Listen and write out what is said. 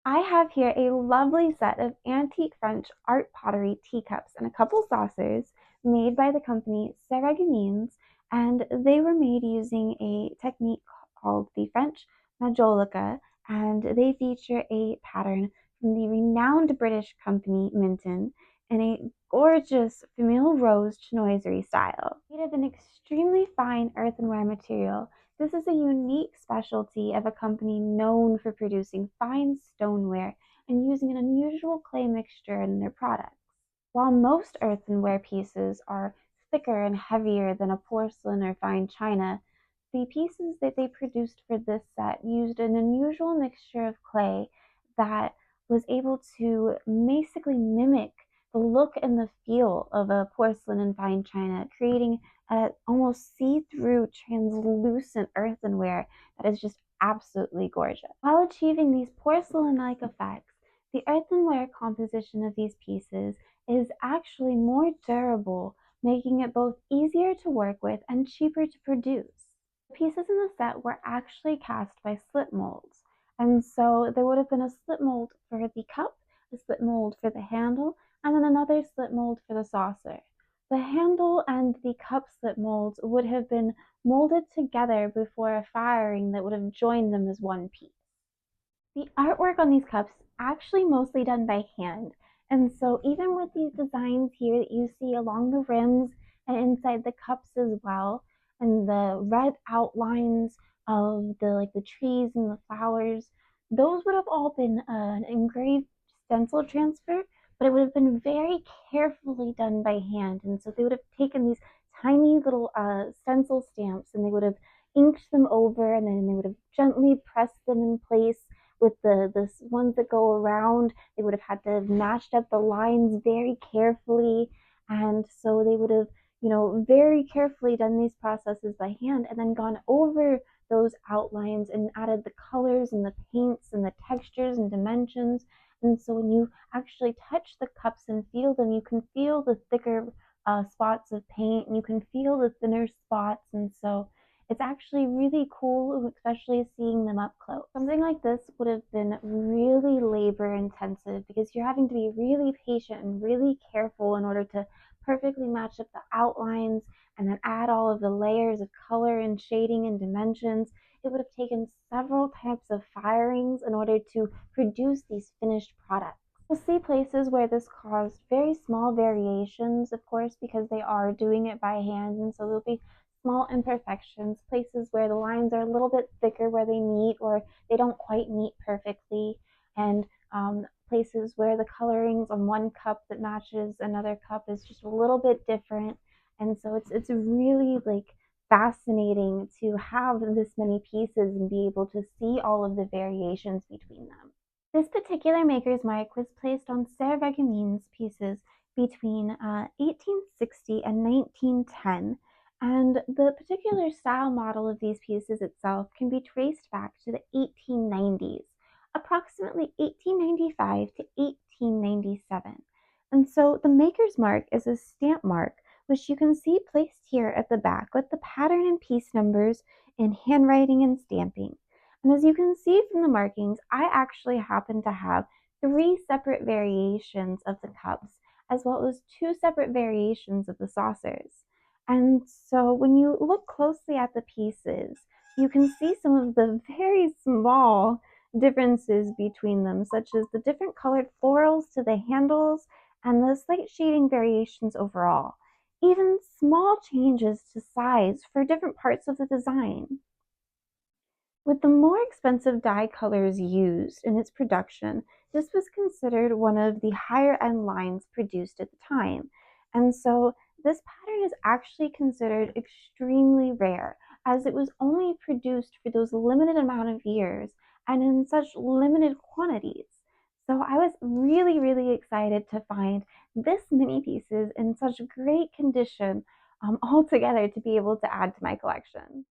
I have here a lovely set of antique French art pottery teacups and a couple saucers made by the company Seragamines, and they were made using a technique called the French Majolica, and they feature a pattern from the renowned British company Minton in a gorgeous Famille Rose chinoiserie style. Made of an extremely fine earthenware material, this is a unique specialty of a company known for producing fine stoneware and using an unusual clay mixture in their products. While most earthenware pieces are thicker and heavier than a porcelain or fine china, the pieces that they produced for this set used an unusual mixture of clay that was able to basically mimic the look and the feel of a porcelain and fine china, creating a almost see-through translucent earthenware that is just absolutely gorgeous. While achieving these porcelain-like effects, the earthenware composition of these pieces is actually more durable, making it both easier to work with and cheaper to produce. The pieces in the set were actually cast by slip molds, and so there would have been a slip mold for the cup, a slip mold for the handle, and then another slip mold for the saucer. The handle and the cup slip molds would have been molded together before a firing that would have joined them as one piece. The artwork on these cups actually mostly done by hand. And so even with these designs here that you see along the rims and inside the cups as well, and the red outlines of the trees and the flowers, those would have all been an engraved stencil transfer, but it would have been very carefully done by hand. And so they would have taken these tiny little stencil stamps and they would have inked them over and then they would have gently pressed them in place with the ones that go around. They would have had to have matched up the lines very carefully, and so they would have very carefully done these processes by hand and then gone over those outlines and added the colors and the paints and the textures and dimensions. And so when you actually touch the cups and feel them, you can feel the thicker spots of paint and you can feel the thinner spots. And so it's actually really cool, especially seeing them up close. Something like this would have been really labor intensive because you're having to be really patient and really careful in order to perfectly match up the outlines and then add all of the layers of color and shading and dimensions. It would have taken several types of firings in order to produce these finished products. We'll see places where this caused very small variations, of course, because they are doing it by hand, and so there'll be small imperfections, places where the lines are a little bit thicker where they meet or they don't quite meet perfectly, and places where the colorings on one cup that matches another cup is just a little bit different. And so it's really like fascinating to have this many pieces and be able to see all of the variations between them. This particular maker's mark was placed on Serre-Vaguemin's pieces between 1860 and 1910, and the particular style model of these pieces itself can be traced back to the 1890s, approximately 1895 to 1897. And so the maker's mark is a stamp mark, which you can see placed here at the back with the pattern and piece numbers in handwriting and stamping. And as you can see from the markings, I actually happen to have three separate variations of the cups, as well as two separate variations of the saucers. And so when you look closely at the pieces, you can see some of the very small differences between them, such as the different colored florals to the handles and the slight shading variations overall. Even small changes to size for different parts of the design. With the more expensive dye colors used in its production, this was considered one of the higher end lines produced at the time. And so this pattern is actually considered extremely rare as it was only produced for those limited amount of years and in such limited quantities. So I was really excited to find this many pieces in such great condition all together to be able to add to my collection.